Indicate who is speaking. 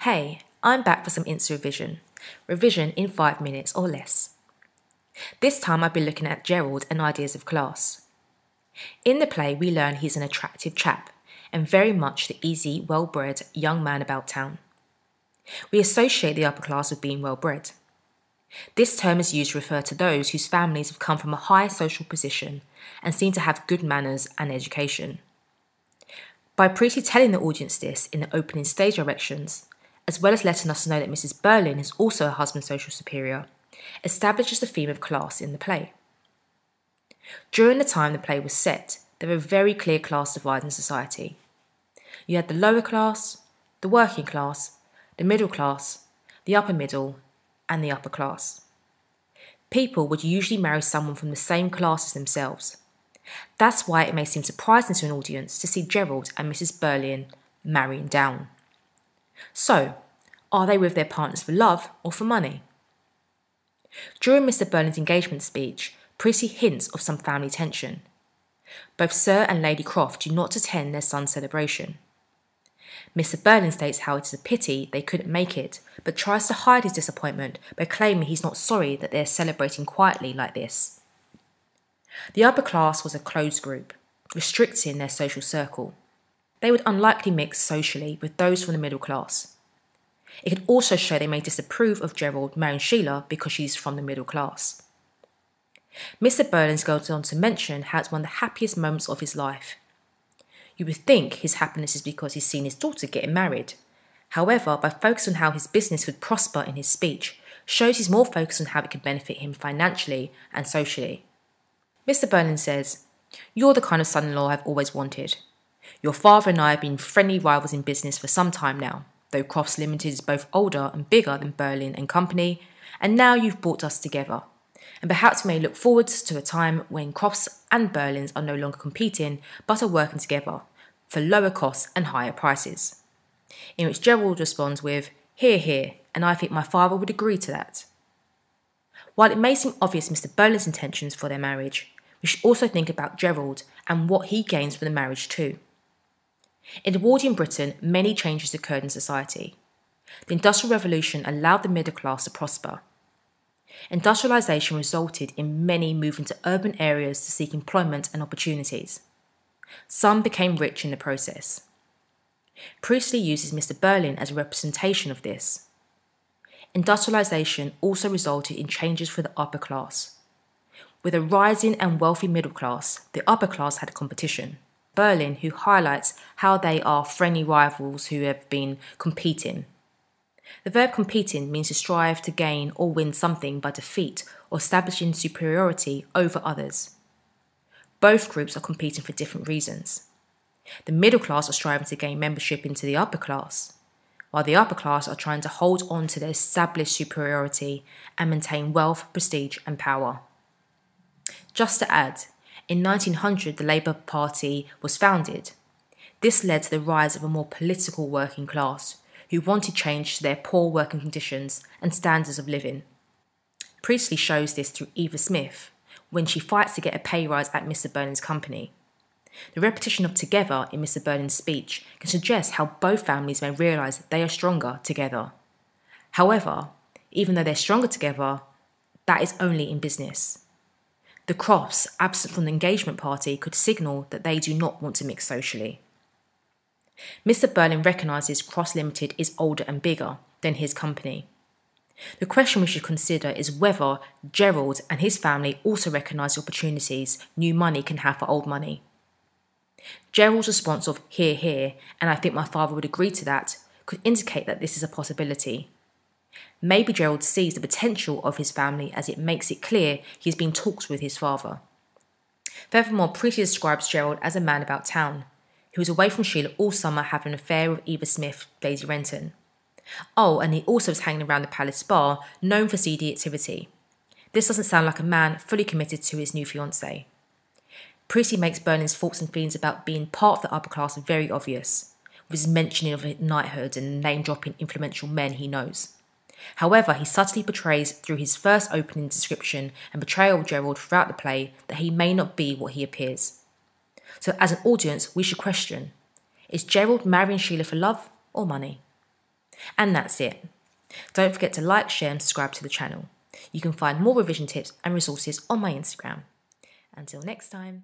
Speaker 1: Hey, I'm back for some instant revision in 5 minutes or less. This time I've been looking at Gerald and ideas of class. In the play, we learn he's an attractive chap and very much the easy, well-bred young man about town. We associate the upper class with being well-bred. This term is used to refer to those whose families have come from a high social position and seem to have good manners and education. By Preeti telling the audience this in the opening stage directions, as well as letting us know that Mrs. Berlin is also her husband's social superior, establishes the theme of class in the play. During the time the play was set, there were very clear class divides in society. You had the lower class, the working class, the middle class, the upper middle, and the upper class. People would usually marry someone from the same class as themselves. That's why it may seem surprising to an audience to see Gerald and Mrs. Berlin marrying down. So, are they with their partners for love or for money? During Mr. Berlin's engagement speech, Prissy hints of some family tension. Both Sir and Lady Croft do not attend their son's celebration. Mr. Berlin states how it is a pity they couldn't make it, but tries to hide his disappointment by claiming he's not sorry that they're celebrating quietly like this. The upper class was a closed group, restricting their social circle. They would unlikely mix socially with those from the middle class. It could also show they may disapprove of Gerald marrying Sheila because she's from the middle class. Mr. Berlin goes on to mention how it's one of the happiest moments of his life. You would think his happiness is because he's seen his daughter getting married. However, by focusing on how his business would prosper in his speech, shows he's more focused on how it could benefit him financially and socially. Mr. Berlin says, "You're the kind of son-in-law I've always wanted. Your father and I have been friendly rivals in business for some time now, though Crofts Limited is both older and bigger than Berlin and Company, and now you've brought us together. And perhaps we may look forward to a time when Crofts and Berlins are no longer competing, but are working together for lower costs and higher prices." In which Gerald responds with, "Hear, hear, and I think my father would agree to that." While it may seem obvious Mr. Berlin's intentions for their marriage, we should also think about Gerald and what he gains from the marriage too. In Edwardian Britain, many changes occurred in society. The Industrial Revolution allowed the middle class to prosper. Industrialisation resulted in many moving to urban areas to seek employment and opportunities. Some became rich in the process. Priestley uses Mr. Berlin as a representation of this. Industrialisation also resulted in changes for the upper class. With a rising and wealthy middle class, the upper class had competition. Berlin, who highlights how they are friendly rivals who have been competing. The verb competing means to strive to gain or win something by defeat or establishing superiority over others. Both groups are competing for different reasons. The middle class are striving to gain membership into the upper class, while the upper class are trying to hold on to their established superiority and maintain wealth, prestige and power. Just to add, in 1900 the Labour Party was founded. This led to the rise of a more political working class, who wanted change to their poor working conditions and standards of living. Priestley shows this through Eva Smith, when she fights to get a pay rise at Mr. Berlin's company. The repetition of together in Mr. Berlin's speech can suggest how both families may realise that they are stronger together. However, even though they're stronger together, that is only in business. The Crofts, absent from the engagement party, could signal that they do not want to mix socially. Mr. Berlin recognises Crofts Limited is older and bigger than his company. The question we should consider is whether Gerald and his family also recognise the opportunities new money can have for old money. Gerald's response of "hear, hear, and I think my father would agree to that" could indicate that this is a possibility. Maybe Gerald sees the potential of his family as it makes it clear he's been talked with his father. Furthermore, Preeti describes Gerald as a man about town, who was away from Sheila all summer having an affair with Eva Smith, Daisy Renton. Oh, and he also was hanging around the Palace Bar, known for seedy activity. This doesn't sound like a man fully committed to his new fiancée. Priestley makes Berlin's thoughts and feelings about being part of the upper class very obvious, with his mentioning of knighthood and name-dropping influential men he knows. However, he subtly portrays through his first opening description and portrayal of Gerald throughout the play that he may not be what he appears. So as an audience, we should question, is Gerald marrying Sheila for love or money? And that's it. Don't forget to like, share and subscribe to the channel. You can find more revision tips and resources on my Instagram. Until next time.